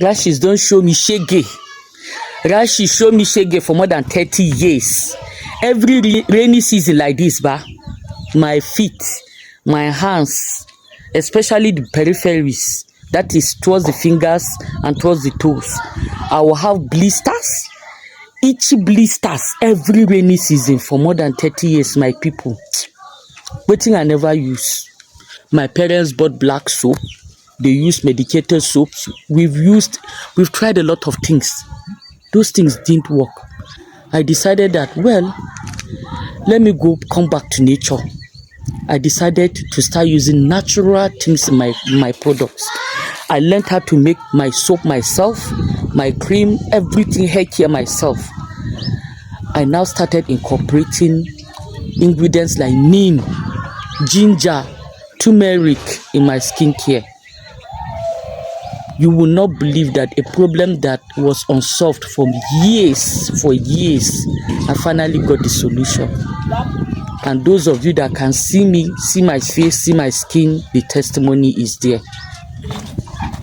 Rashes don't show me shege. Rashes show me shege for more than 30 years. Every rainy season like this, my feet, my hands, especially the peripheries, that is towards the fingers and towards the toes, I will have blisters. Itchy blisters every rainy season for more than 30 years, my people. Waiting I never use. My parents bought black soap. They use medicated soaps. We've tried a lot of things. Those things didn't work. I decided that, well, let me come back to nature. I decided to start using natural things in my products. I learned how to make my soap myself, my cream, everything, hair care myself. I now started incorporating ingredients like neem, ginger, turmeric in my skincare. You will not believe that a problem that was unsolved for years, I finally got the solution. And those of you that can see me, see my face, see my skin, the testimony is there.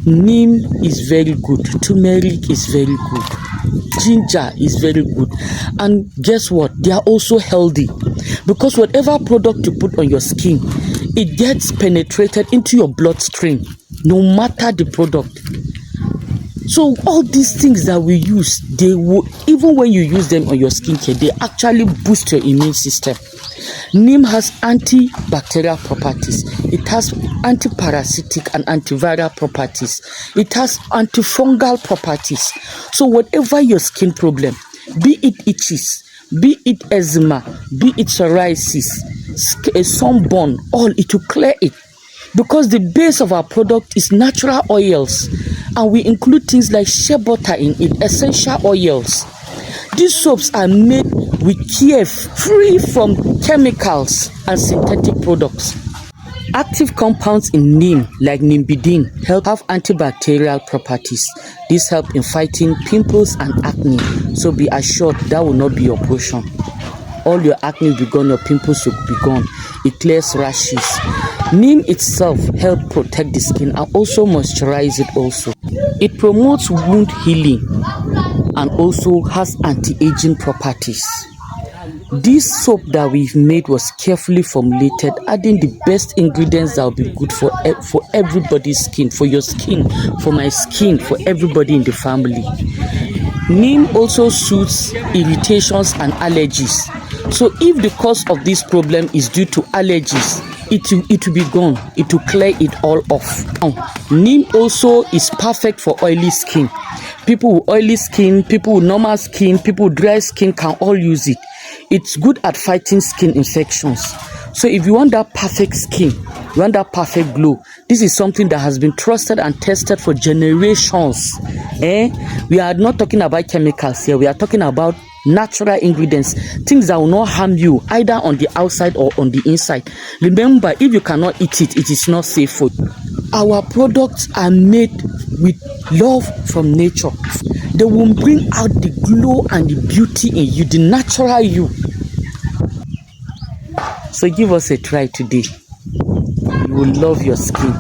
Neem is very good. Turmeric is very good. Ginger is very good. And guess what? They are also healthy. Because whatever product you put on your skin, it gets penetrated into your bloodstream, no matter the product. So all these things that we use, they will, even when you use them on your skincare, they actually boost your immune system. Neem has antibacterial properties. It has antiparasitic and antiviral properties. It has antifungal properties. So whatever your skin problem, be it itches, be it eczema, be it psoriasis, a sunburn, all, it will clear it. Because the base of our product is natural oils, and we include things like shea butter in it, essential oils. These soaps are made with care, free from chemicals and synthetic products. Active compounds in neem, like nimbidine, have antibacterial properties. These help in fighting pimples and acne. So be assured that will not be your portion. All your acne will be gone, your pimples will be gone. It clears rashes. Neem itself helps protect the skin and also moisturize it also. It promotes wound healing and also has anti-aging properties. This soap that we've made was carefully formulated, adding the best ingredients that will be good for everybody's skin, for your skin, for my skin, for everybody in the family. Neem also soothes irritations and allergies. So if the cause of this problem is due to allergies, it will be gone. It will clear it all off. Neem also is perfect for oily skin. People with oily skin, people with normal skin, people with dry skin can all use it. It's good at fighting skin infections. So if you want that perfect skin, you want that perfect glow, this is something that has been trusted and tested for generations. We are not talking about chemicals here. We are talking about natural ingredients, things that will not harm you either on the outside or on the inside. Remember, if you cannot eat it, it is not safe food. Our products are made with love from nature. They will bring out the glow and the beauty in you, the natural you. So give us a try today. You will love your skin.